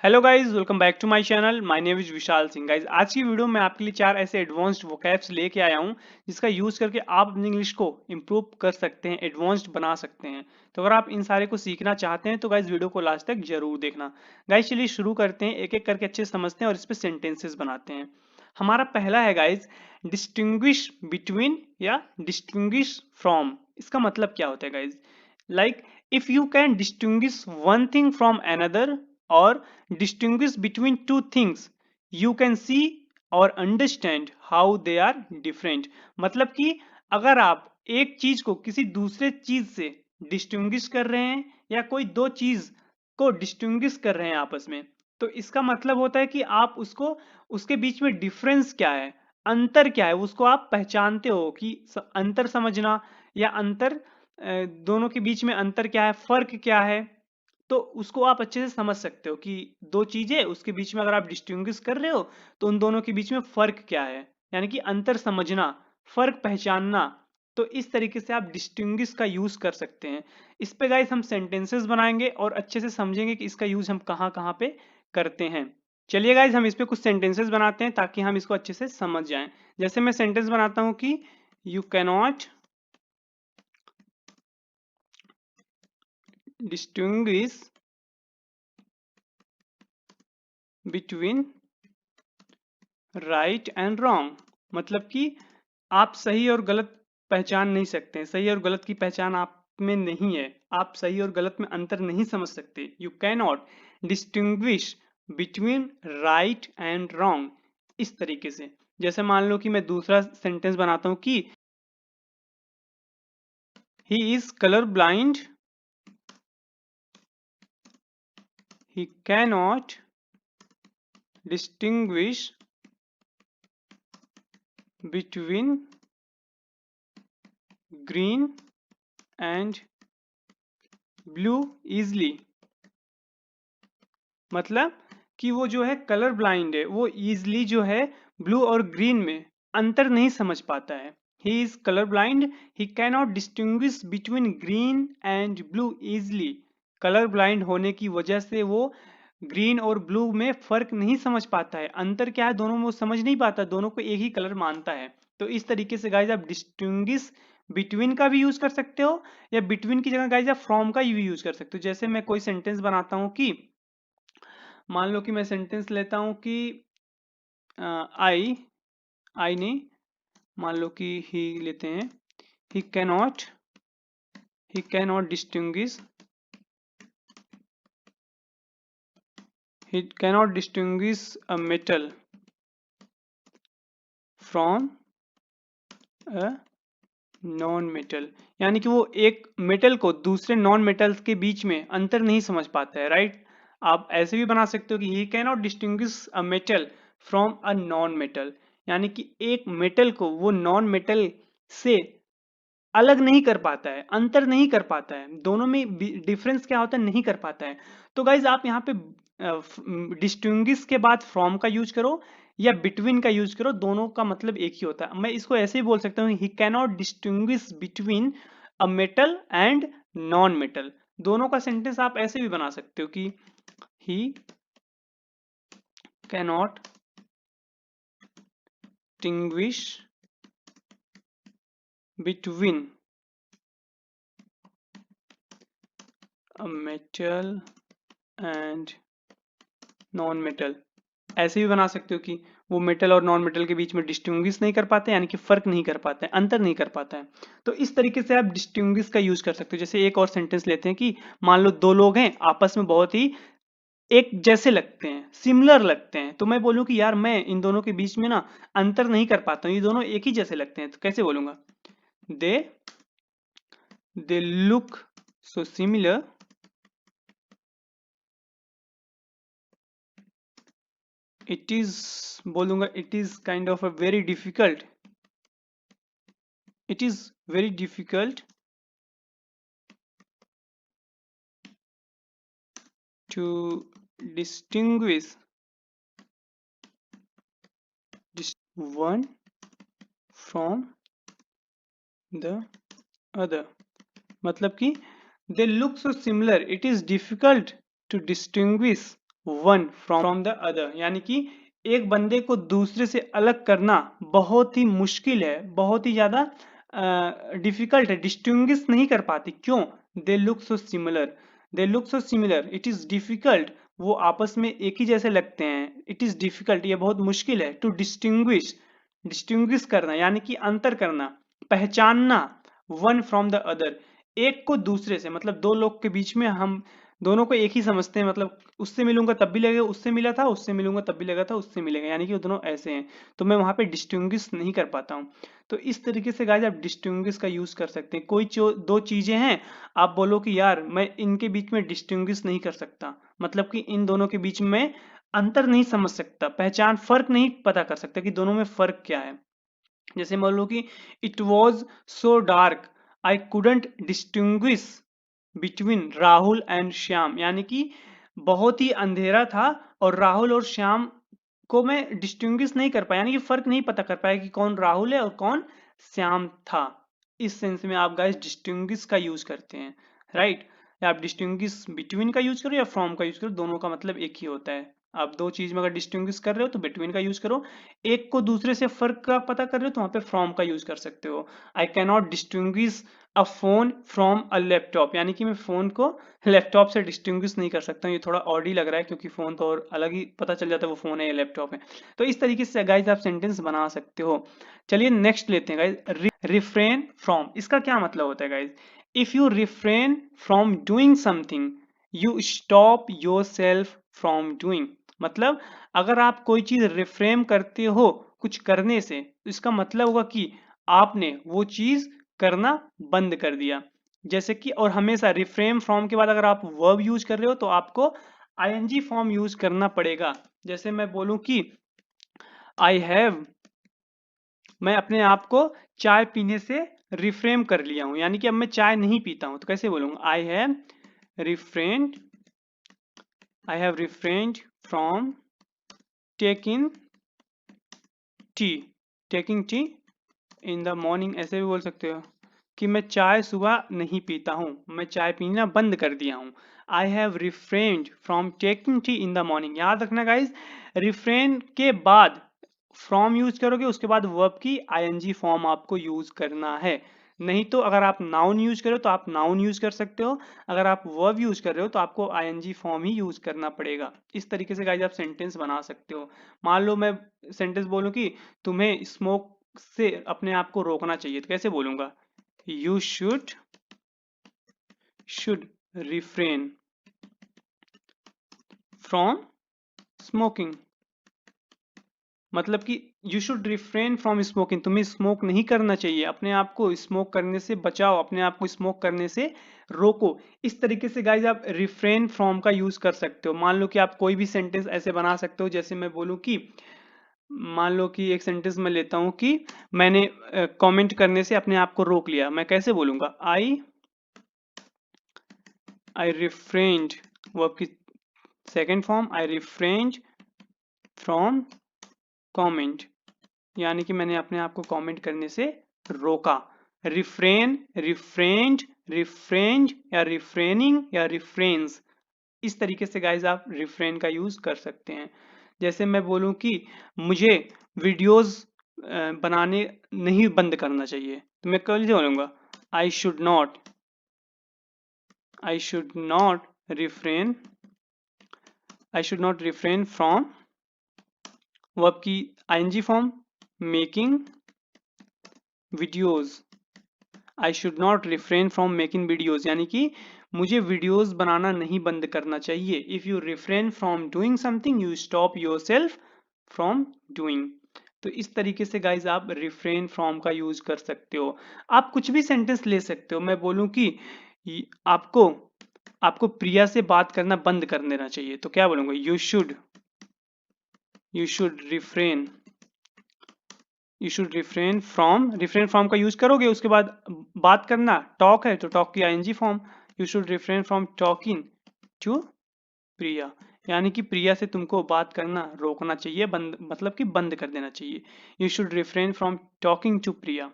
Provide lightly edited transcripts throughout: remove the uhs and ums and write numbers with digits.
Hello guys, welcome back to my channel. My name is Vishal Singh. Guys, आज की video में आपके लिए चार ऐसे एडवांस्ड वोकैब्स लेके आया हूं जिसका यूज करके आप अपनी इंग्लिश को इम्प्रूव कर सकते हैं, एडवांस्ड बना सकते हैं। तो अगर आप इन सारे को सीखना चाहते हैं तो गाइस वीडियो को लास्ट तक जरूर देखना। गाइस चलिए शुरू करते हैं, एक एक करके अच्छे से समझते हैं और इस पे सेंटेंसेस बनाते हैं। हमारा पहला है गाइस, डिस्टिंग्विश बिटवीन या डिस्टिंग्विश फ्रॉम। इसका मतलब क्या होता है guys? Like, if you can distinguish one thing from another or distinguish between two things, you can see और understand how they are different। मतलब कि अगर आप एक चीज को किसी दूसरे चीज से डिस्टिंग्विश कर रहे हैं या कोई दो चीज को डिस्टिंग्विश कर रहे हैं आपस में, तो इसका मतलब होता है कि आप उसको, उसके बीच में डिफरेंस क्या है, अंतर क्या है, उसको आप पहचानते हो कि अंतर समझना या अंतर, दोनों के बीच में अंतर क्या है, फर्क क्या है। तो उसको आप अच्छे से समझ सकते हो कि दो चीजें उसके बीच में अगर आप डिस्टिंग्विश कर रहे हो तो उन दोनों के बीच में फर्क क्या है, यानी कि अंतर समझना, फर्क पहचानना। तो इस तरीके से आप डिस्टिंग्विश का यूज कर सकते हैं। इस पे गाइस हम सेंटेंसेस बनाएंगे और अच्छे से समझेंगे कि इसका यूज हम कहाँ कहाँ पे करते हैं। चलिए गाइस, हम इस पे कुछ सेंटेंसेस बनाते हैं ताकि हम इसको अच्छे से समझ जाएं। जैसे मैं सेंटेंस बनाता हूं कि you cannot distinguish between right and wrong. मतलब कि आप सही और गलत पहचान नहीं सकते हैं, सही और गलत की पहचान आप में नहीं है, आप सही और गलत में अंतर नहीं समझ सकते। You can not distinguish between right and wrong. इस तरीके से, जैसे मान लो कि मैं दूसरा सेंटेंस बनाता हूं कि he is colour blind, he can not distinguish between green and blue easily. मतलब कि वो जो है कलर ब्लाइंड है, वो इजली जो है ब्लू और ग्रीन में अंतर नहीं समझ पाता है। He is colour blind, he cannot distinguish between green and blue easily. Colour blind होने की वजह से वो ग्रीन और ब्लू में फर्क नहीं समझ पाता है, अंतर क्या है दोनों में वो समझ नहीं पाता, दोनों को एक ही कलर मानता है। तो इस तरीके से गाइज आप डिस्टिंग्विश बिटवीन का भी यूज कर सकते हो या बिटवीन की जगह गाइज आप फ्रॉम का भी यूज कर सकते हो। जैसे मैं कोई सेंटेंस बनाता हूं कि मान लो कि मैं सेंटेंस लेता हूं कि आई, आई नहीं, मान लो कि ही लेते हैं। ही cannot, he cannot distinguish, he cannot distinguish a metal from a non metal. यानी कि वो एक मेटल को दूसरे नॉन मेटल्स के बीच में अंतर नहीं समझ पाता है, राइट। आप ऐसे भी बना सकते हो कि ही cannot distinguish a metal from a non metal. यानी कि एक मेटल को वो नॉन मेटल से अलग नहीं कर पाता है, अंतर नहीं कर पाता है, दोनों में डिफरेंस क्या होता है नहीं कर पाता है। तो गाइज आप यहाँ पे डिस्टिंग्विश के बाद फ्रॉम का यूज करो या बिटवीन का यूज करो, दोनों का मतलब एक ही होता है। मैं इसको ऐसे ही बोल सकता हूँ, ही cannot distinguish between a metal and non metal. दोनों का सेंटेंस आप ऐसे भी बना सकते हो कि ही cannot distinguish between a metal and non metal. ऐसे भी बना सकते हो कि वो मेटल और नॉन मेटल के बीच में डिस्टिंग्विश नहीं कर पाते, यानी कि फर्क नहीं कर पाते हैं, अंतर नहीं कर पाता है। तो इस तरीके से आप डिस्टिंग्विश का यूज कर सकते हो। जैसे एक और सेंटेंस लेते हैं कि मान लो दो लोग हैं, आपस में बहुत ही एक जैसे लगते हैं, सिमिलर लगते हैं, तो मैं बोलूं कि यार मैं इन दोनों के बीच में ना अंतर नहीं कर पाता हूं, ये दोनों एक ही जैसे लगते हैं। तो कैसे बोलूंगा? They they look so similar, it is, बोलूंगा it is kind of a very difficult, it is very difficult to distinguish one from the other। मतलब कि they look so similar, it is difficult to distinguish one from the other, यानी कि एक बंदे को दूसरे से अलग करना बहुत ही मुश्किल है, बहुत ही ज्यादा डिफिकल्ट है, डिस्टिंग्विश नहीं कर पाती। क्यों? दे look so similar, they look so similar, it is difficult, वो आपस में एक ही जैसे लगते हैं। इट इज डिफिकल्ट, ये बहुत मुश्किल है। टू डिस्टिंग्विश, डिस्टिंग्विश करना यानी कि अंतर करना, पहचानना, वन फ्रॉम द अदर, एक को दूसरे से, मतलब दो लोग के बीच में हम दोनों को एक ही समझते हैं, मतलब उससे मिलूंगा तब भी लगेगा उससे मिला था, उससे मिलूंगा तब भी लगा था उससे मिलेगा, यानी कि वो दोनों ऐसे हैं, तो मैं वहां पे डिस्टिंग्विश नहीं कर पाता हूँ। तो इस तरीके से गाइस आप डिस्टिंग्विश का यूज कर सकते हैं। कोई दो चीजें हैं, आप बोलो कि यार मैं इनके बीच में डिस्टिंग्विश नहीं कर सकता, मतलब कि इन दोनों के बीच में अंतर नहीं समझ सकता, पहचान, फर्क नहीं पता कर सकता कि दोनों में फर्क क्या है। जैसे मान लो कि it was so dark I couldn't distinguish between Rahul and Shyam, यानी कि बहुत ही अंधेरा था और राहुल और श्याम को मैं डिस्टिंग्विश नहीं कर पाया, यानी कि फर्क नहीं पता कर पाया कि कौन राहुल है और कौन श्याम था। इस सेंस में आप गाइस डिस्टिंग्विश का यूज करते हैं, राइट। या आप डिस्टिंग्विश बिटवीन का यूज करो या फ्रॉम का यूज करो, दोनों का मतलब एक ही होता है। आप दो चीज में अगर डिस्टिंग्विश कर रहे हो तो बिटवीन का यूज करो, एक को दूसरे से फर्क का पता कर रहे हो तो वहां पे फ्रॉम का यूज कर सकते हो। I cannot distinguish a phone from a laptop, यानी कि मैं फोन को लैपटॉप से डिस्टिंग्विश नहीं कर सकता हूँ। ये थोड़ा ऑड ही लग रहा है क्योंकि फोन तो और अलग ही पता चल जाता है वो फोन है या लैपटॉप है। तो इस तरीके से गाइज आप सेंटेंस बना सकते हो। चलिए नेक्स्ट लेते हैं गाइज, रिफ्रेन फ्रॉम, इसका क्या मतलब होता है guys? If you refrain from doing something you stop yourself from doing, मतलब अगर आप कोई चीज रिफ्रेन करते हो कुछ करने से, तो इसका मतलब होगा कि आपने वो चीज करना बंद कर दिया। जैसे कि, और हमेशा रिफ्रेन फ्रॉम के बाद अगर आप वर्ब यूज कर रहे हो तो आपको आईएनजी फॉर्म यूज करना पड़ेगा। जैसे मैं बोलूं कि आई हैव, मैं अपने आप को चाय पीने से रिफ्रेन कर लिया हूं, यानी कि अब मैं चाय नहीं पीता हूं, तो कैसे बोलूंगा? Refrained I have refrained from taking tea, taking tea in the morning, ऐसे भी बोल सकते हो कि मैं चाय सुबह नहीं पीता हूँ, मैं चाय पीना बंद कर दिया हूँ। I have refrained from taking tea in the morning. याद रखना गाइज, रिफ्रेन के बाद फ्रॉम यूज करोगे, उसके बाद वर्ब की आईएनजी फॉर्म आपको यूज करना है। नहीं तो अगर आप नाउन यूज करो तो आप नाउन यूज कर सकते हो, अगर आप वर्ब यूज कर रहे हो तो आपको आईएनजी फॉर्म ही यूज करना पड़ेगा। इस तरीके से गाइज आप सेंटेंस बना सकते हो। मान लो मैं सेंटेंस बोलूं कि तुम्हें स्मोक से अपने आप को रोकना चाहिए, तो कैसे बोलूंगा? You should refrain from smoking, मतलब कि you should refrain from smoking, तुम्हें स्मोक नहीं करना चाहिए, अपने आप को स्मोक करने से बचाओ, अपने आप को स्मोक करने से रोको। इस तरीके से गाइज आप रिफ्रेन फ्रॉम का यूज कर सकते हो। मान लो कि आप कोई भी सेंटेंस ऐसे बना सकते हो, जैसे मैं बोलूं कि, मान लो कि एक सेंटेंस मैं लेता हूं कि मैंने कमेंट करने से अपने आप को रोक लिया, मैं कैसे बोलूंगा? आई रिफ्रेन्ड, वर्ब की second form, I refrained from comment, यानी कि मैंने अपने आप को कमेंट करने से रोका। रिफ्रेन, रिफ्रेन्ड, रिफ्रेन्ड या रिफ्रेनिंग या रिफ्रेन्स, इस तरीके से गाइज आप रिफ्रेन का यूज कर सकते हैं। जैसे मैं बोलूं कि मुझे वीडियोस बनाने नहीं बंद करना चाहिए, तो मैं कैसे बोलूंगा? I should not, I should not refrain, I should not refrain from, verb की ING form, making videos, I should not refrain from making videos, यानी कि मुझे वीडियोस बनाना नहीं बंद करना चाहिए। If you refrain from doing something you stop yourself from doing. तो इस तरीके से गाइज आप रिफ्रेन फ्रॉम का यूज कर सकते हो। आप कुछ भी सेंटेंस ले सकते हो। मैं बोलूं कि आपको आपको प्रिया से बात करना बंद कर देना चाहिए, तो क्या बोलूंगा? You should refrain from, refrain from का यूज करोगे, उसके बाद बात करना, टॉक है तो टॉक की ING form, you should refrain from talking to Priya, यानी कि प्रिया से तुमको बात करना रोकना चाहिए, बंद मतलब कि बंद कर देना चाहिए। You should refrain from talking to Priya.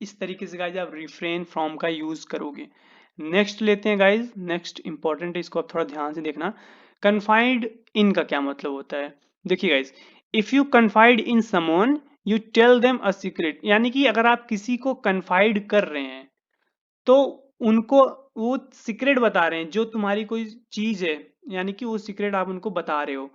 इस तरीके से गाइज आप रिफ्रेन फ्रॉम का यूज करोगे। नेक्स्ट लेते हैं गाइज, नेक्स्ट इंपॉर्टेंट है, इसको आप थोड़ा ध्यान से देखना। कन्फाइड इन का क्या मतलब होता है? देखिए guys, if you confided in someone you tell them a secret, यानी कि अगर आप किसी को कन्फाइड कर रहे हैं तो उनको वो सीक्रेट बता रहे हैं, जो तुम्हारी कोई चीज है, यानी कि वो सीक्रेट आप उनको बता रहे हो।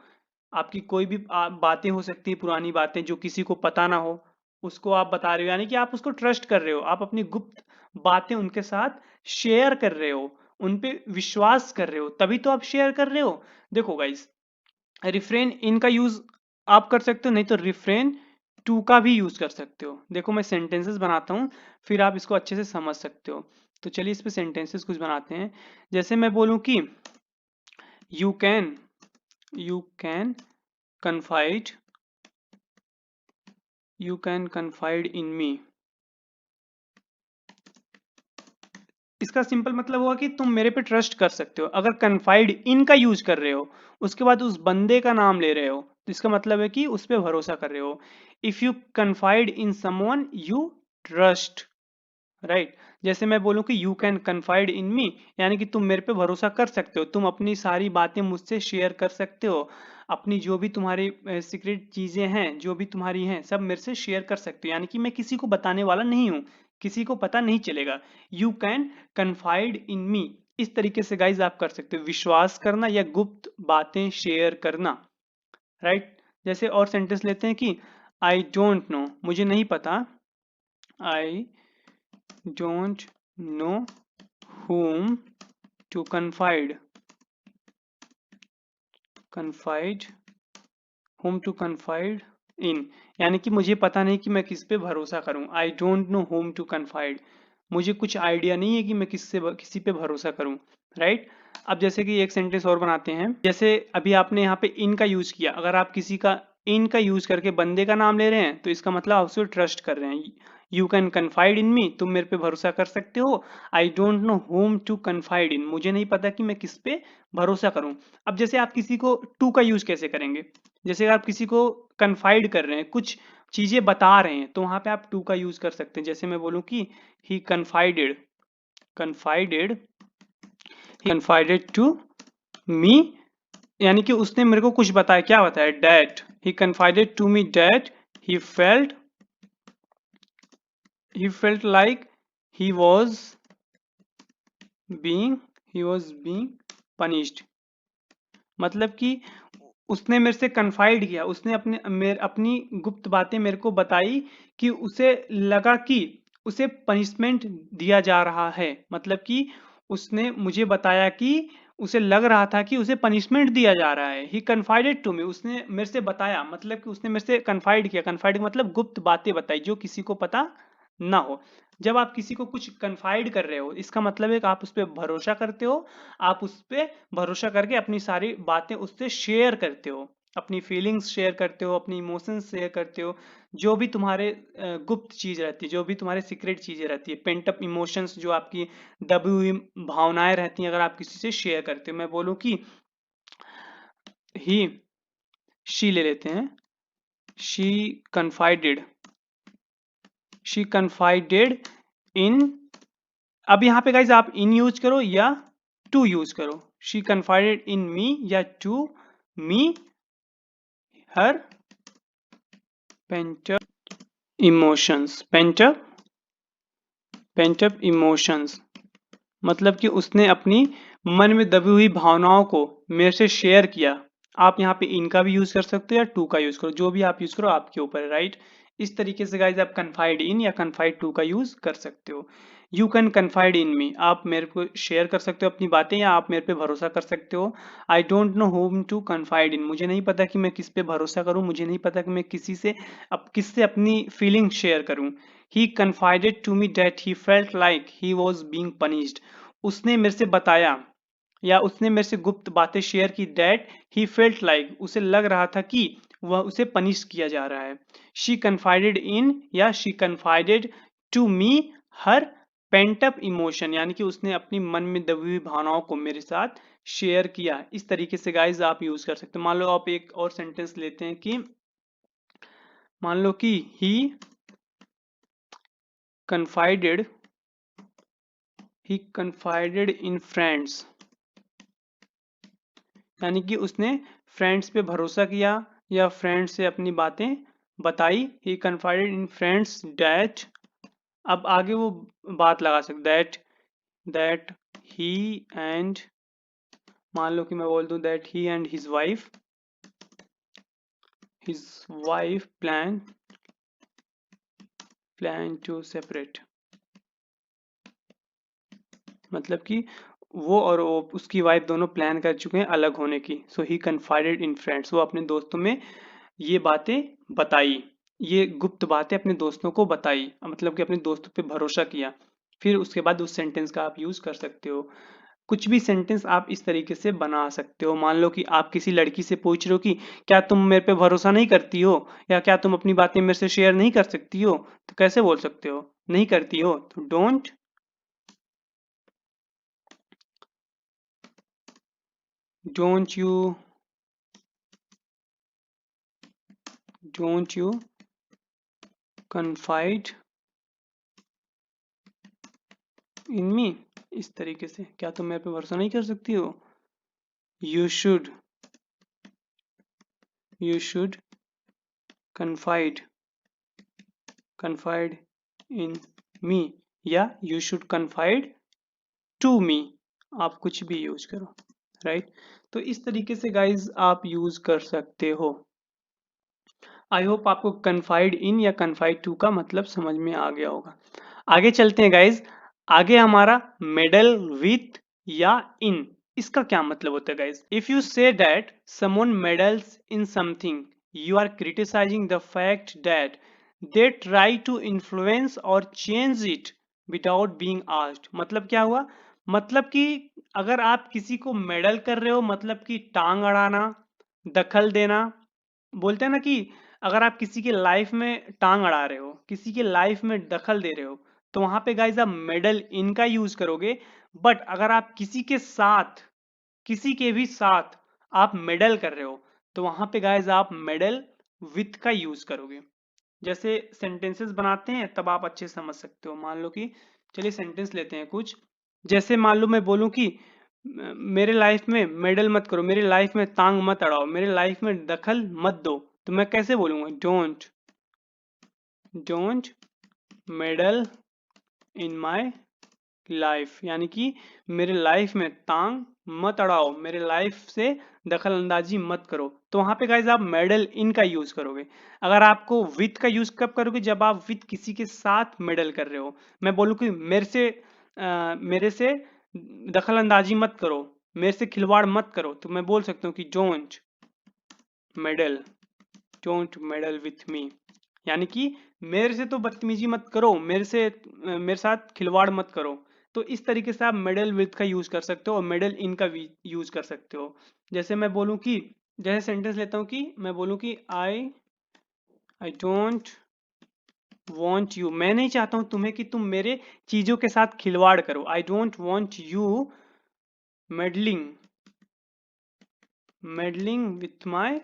आपकी कोई भी बातें हो सकती है, पुरानी बातें जो किसी को पता ना हो, उसको आप बता रहे हो, यानी कि आप उसको ट्रस्ट कर रहे हो, आप अपनी गुप्त बातें उनके साथ शेयर कर रहे हो, उन पे विश्वास कर रहे हो, तभी तो आप शेयर कर रहे हो। देखो गाइस, रिफ्रेन इन का यूज आप कर सकते हो, नहीं तो रिफ्रेन टू का भी यूज कर सकते हो। देखो मैं सेंटेंसेस बनाता हूँ, फिर आप इसको अच्छे से समझ सकते हो। तो चलिए इस पे सेंटेंसेस कुछ बनाते हैं। जैसे मैं बोलूँ कि you can confide you can confide in me, इसका सिंपल मतलब हुआ कि तुम मेरे पे ट्रस्ट कर सकते हो। अगर कन्फाइड इन का यूज कर रहे हो, उसके बाद उस बंदे का नाम ले रहे हो, तो इसका मतलब है कि उस पे भरोसा कर रहे हो। If you confided in someone you trust, right. जैसे मैं बोलूं कि यू कैन कन्फाइड इन मी, यानी कि तुम मेरे पे भरोसा कर सकते हो, तुम अपनी सारी बातें मुझसे शेयर कर सकते हो, अपनी जो भी तुम्हारी सीक्रेट चीजें हैं, जो भी तुम्हारी हैं, सब मेरे से शेयर कर सकते हो, यानी कि मैं किसी को बताने वाला नहीं हूं, किसी को पता नहीं चलेगा। यू कैन कन्फाइड इन मी, इस तरीके से गाइज आप कर सकते हो, विश्वास करना या गुप्त बातें शेयर करना, राइट। जैसे और सेंटेंस लेते हैं कि आई डोंट नो, मुझे नहीं पता, आई don't know whom to confide whom to confide in, यानी कि मुझे पता नहीं कि मैं किस पे भरोसा करूं। आई don't no whom to confide, मुझे कुछ आइडिया नहीं है कि मैं किसी पे भरोसा करूं, राइट। अब जैसे कि एक सेंटेंस और बनाते हैं। जैसे अभी आपने यहाँ पे इन का यूज किया, अगर आप किसी का इन का यूज करके बंदे का नाम ले रहे हैं, तो इसका मतलब आप उसको ट्रस्ट कर रहे हैं। You can confide in me, तुम मेरे पे भरोसा कर सकते हो। I don't know whom to confide in, मुझे नहीं पता कि मैं किस पे भरोसा करूं। अब जैसे आप किसी को टू का यूज कैसे करेंगे? जैसे आप किसी को कन्फाइड कर रहे हैं, कुछ चीजें बता रहे हैं, तो वहां पे आप टू का यूज कर सकते हैं। जैसे मैं बोलूं कि ही कन्फाइडेड कन्फाइडेड टू मी, यानी कि उसने मेरे को कुछ बताया, क्या बताया, that he confided to me that he felt like he was being punished, मतलब कि उसने मेरे से कन्फाइड किया, उसने अपनी गुप्त बातें मेरे को बताई कि उसे लगा कि उसे पनिशमेंट दिया जा रहा है, मतलब कि उसने मुझे बताया कि उसे लग रहा था कि उसे पनिशमेंट दिया जा रहा है। ही कन्फाइडेड टू मी, उसने मेरे से बताया, मतलब कि उसने मेरे से कन्फाइड किया, कन्फाइड मतलब गुप्त बातें बताई जो किसी को पता ना हो। जब आप किसी को कुछ कन्फाइड कर रहे हो, इसका मतलब है कि आप उस पर भरोसा करते हो, आप उस पर भरोसा करके अपनी सारी बातें उससे शेयर करते हो, अपनी फीलिंग्स शेयर करते हो, अपनी इमोशंस शेयर करते हो, जो भी तुम्हारे गुप्त चीज रहती है, जो भी तुम्हारे सीक्रेट चीजें रहती है, पेंटअप इमोशंस, जो आपकी दबी हुई भावनाएं रहती हैं, अगर आप किसी से शेयर करते हो। मैं बोलूं कि ही शी ले लेते हैं, शी कन्फाइडेड इन, अब यहाँ पे गाइज आप इन यूज करो या टू यूज करो। शी कन्फाइडेड इन मी या to me her pent up pent up emotions, मतलब कि उसने अपनी मन में दबी हुई भावनाओं को मेरे से शेयर किया। आप यहाँ पे इनका भी यूज कर सकते हो या टू का यूज करो, जो भी आप यूज करो आपके ऊपर है, राइट। इस तरीके से गाइज आप कन्फाइड इन या कन्फाइड टू का यूज कर सकते हो। यू कैन कन्फाइड इन मी, आप मेरे को शेयर कर सकते हो अपनी बातें, या आप मेरे पे भरोसा कर सकते हो। I don't know whom to confide in, मुझे नहीं पता कि मैं किस पे भरोसा करूं, मुझे नहीं पता कि मैं किससे अपनी फीलिंग शेयर करूं। He confided to me that he felt like he was being punished, उसने मेरे से बताया या उसने मेरे से गुप्त बातें शेयर की, दैट ही फेल्ट लाइक, उसे लग रहा था कि वह उसे पनिश किया जा रहा है। शी कन्फाइडेड इन या she confided to me her pent up emotion, यानी कि उसने अपनी मन में दबी हुई भावनाओं को मेरे साथ शेयर किया। इस तरीके से गाइज आप यूज कर सकते हो। मान लो आप एक और सेंटेंस लेते हैं कि मान लो कि ही कन्फाइडेड इन फ्रेंड्स यानी कि उसने फ्रेंड्स पे भरोसा किया या फ्रेंड्स से अपनी बातें बताई। ही कन्फाइडेड इन फ्रेंड्स डैट, अब आगे वो बात लगा सकते, दैट ही एंड, मान लो कि मैं बोल दूं that he and his wife plan to separate, मतलब कि वो उसकी वाइफ दोनों प्लान कर चुके हैं अलग होने की। सो ही कन्फाइडेड इन फ्रेंड्स, वो अपने दोस्तों में ये बातें बताई, ये गुप्त बातें अपने दोस्तों को बताई, मतलब कि अपने दोस्तों पे भरोसा किया। फिर उसके बाद उस सेंटेंस का आप यूज कर सकते हो। कुछ भी सेंटेंस आप इस तरीके से बना सकते हो। मान लो कि आप किसी लड़की से पूछ रहे हो कि क्या तुम मेरे पे भरोसा नहीं करती हो, या क्या तुम अपनी बातें मेरे से शेयर नहीं कर सकती हो, तो कैसे बोल सकते हो? नहीं करती हो तो डोंट यू कन्फाइड इन मी, इस तरीके से, क्या तुम मेरे पे भरोसा नहीं कर सकती हो? You should confide confide in me, या you should confide to me, आप कुछ भी यूज करो, राइट? तो इस तरीके से गाइज आप यूज कर सकते हो। आई होप आपको कन्फाइड इन या कन्फाइड टू का मतलब समझ में आ गया होगा। आगे चलते हैं गाइज। आगे हमारा मेडल विथ या इन, इसका क्या मतलब होता है guys? If you say that someone medals in something, you are criticizing the fact that they try to influence or change it without being asked। मतलब क्या हुआ? मतलब कि अगर आप किसी को मेडल कर रहे हो, मतलब कि टांग अड़ाना, दखल देना। बोलते हैं ना कि अगर आप किसी के लाइफ में टांग अड़ा रहे हो, किसी के लाइफ में दखल दे रहे हो, तो वहां पे गाइज आप मेडल इन का यूज करोगे। बट अगर आप किसी के भी साथ आप मेडल कर रहे हो, तो वहां पे गाइज आप मेडल विथ का यूज करोगे। जैसे सेंटेंसेस बनाते हैं तब आप अच्छे से समझ सकते हो। मान लो कि, चलिए सेंटेंस लेते हैं कुछ। जैसे मान लो मैं बोलूं कि मेरे लाइफ में मेडल मत करो, मेरे लाइफ में टांग मत अड़ाओ, मेरे लाइफ में दखल मत दो, तो मैं कैसे बोलूंगा? Don't medal in my life, यानी कि मेरे लाइफ में टांग मत अड़ाओ, मेरे लाइफ से दखल अंदाजी मत करो। तो वहां पे गाइज आप मेडल इन का यूज करोगे। अगर आपको विथ का यूज कब करोगे? जब आप विथ किसी के साथ मेडल कर रहे हो। मैं बोलूँ कि मेरे से दखल अंदाजी मत करो, मेरे से खिलवाड़ मत करो, तो मैं बोल सकता हूँ कि medal don't medal with me, यानी कि मेरे से तो बदतमीजी मत करो, मेरे साथ खिलवाड़ मत करो। तो इस तरीके से आप मेडल विथ का यूज कर सकते हो और मेडल इन का यूज कर सकते हो। जैसे मैं बोलूं कि, जैसे सेंटेंस लेता हूं कि मैं बोलूं कि आई डोंट वॉन्ट यू, मैं नहीं चाहता हूं तुम्हें कि तुम मेरे चीजों के साथ खिलवाड़ करो। I don't want you meddling with my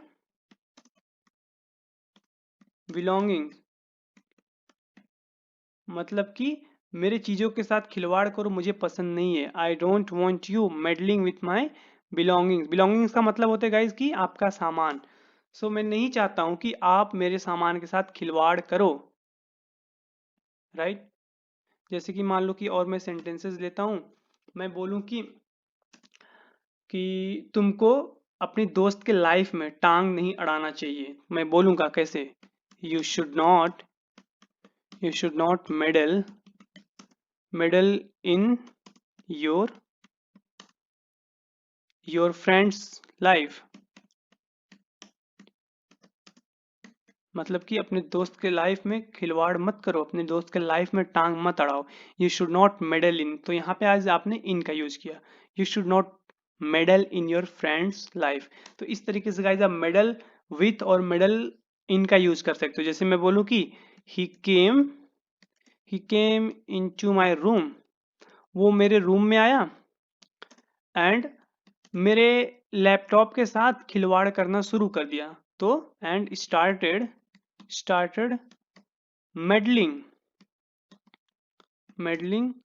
belonging, मतलब कि मेरे चीजों के साथ खिलवाड़ करो मुझे पसंद नहीं है। I don't want you meddling with my belongings. Belongings का मतलब होता है गाइज कि आपका सामान। सो मैं नहीं चाहता हूं कि आप मेरे सामान के साथ खिलवाड़ करो, राइट? जैसे कि मान लो कि और मैं सेंटेंसेस लेता हूं। मैं बोलूं कि तुमको अपनी दोस्त के लाइफ में टांग नहीं अड़ाना चाहिए। मैं बोलूंगा कैसे? You should not meddle in your friends life, मतलब कि अपने दोस्त के लाइफ में खिलवाड़ मत करो, अपने दोस्त के लाइफ में टांग मत अड़ाओ। You should not meddle in, तो यहाँ पे आज आपने इन का यूज किया। You should not meddle in your friends life. तो इस तरीके से गाइज आप मेडल विथ और मेडल इन का यूज कर सकते हो। जैसे मैं बोलूँ कि ही केम इन टू माई रूम, वो मेरे रूम में आया एंड मेरे लैपटॉप के साथ खिलवाड़ करना शुरू कर दिया। तो एंड स्टार्टेड मेडलिंग।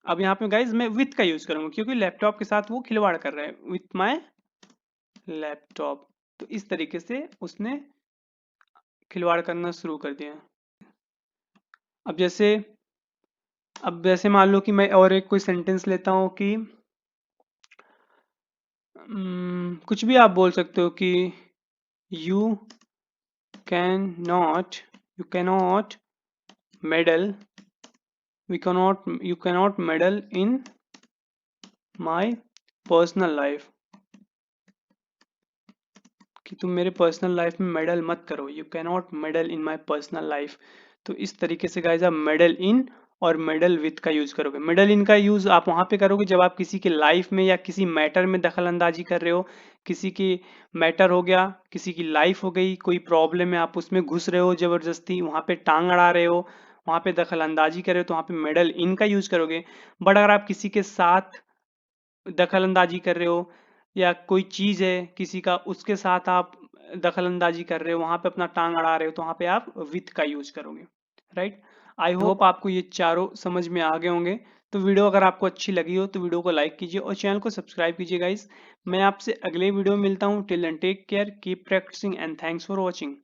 अब यहाँ पे गाइज मैं विथ का यूज करूंगा क्योंकि लैपटॉप के साथ वो खिलवाड़ कर रहा है। With my laptop. तो इस तरीके से उसने खिलवाड़ करना शुरू कर दिया। अब जैसे मान लो कि मैं और एक कोई सेंटेंस लेता हूँ कि कुछ भी आप बोल सकते हो कि you can not medal you cannot meddle in my personal life, कि तुम मेरे पर्सनल लाइफ में मेडल मत करो। You cannot medal in my personal life. तो इस तरीके से गाइज आप मेडल इन और मेडल विथ का यूज करोगे। मेडल इन का यूज आप वहां पे करोगे जब आप किसी के लाइफ में या किसी मैटर में दखल अंदाजी कर रहे हो। किसी की मैटर हो गया, किसी की लाइफ हो गई, कोई प्रॉब्लम है, आप उसमें घुस रहे हो जबरदस्ती, वहां पे टांग अड़ा रहे हो, वहां पे दखल अंदाजी कर रहे हो, तो वहां पे मेडल इन का यूज करोगे। बट अगर आप किसी के साथ दखल अंदाजी कर रहे हो या कोई चीज है किसी का, उसके साथ आप दखल अंदाजी कर रहे हो, वहां पे अपना टांग अड़ा रहे हो, तो वहां पे आप विथ का यूज करोगे। राइट। आई होप आपको ये चारों समझ में आ गए होंगे। तो वीडियो अगर आपको अच्छी लगी हो तो वीडियो को लाइक कीजिए और चैनल को सब्सक्राइब कीजिए गाइस। मैं आपसे अगले वीडियो में मिलता हूँ। Till then take care, keep practising and thanks for watching.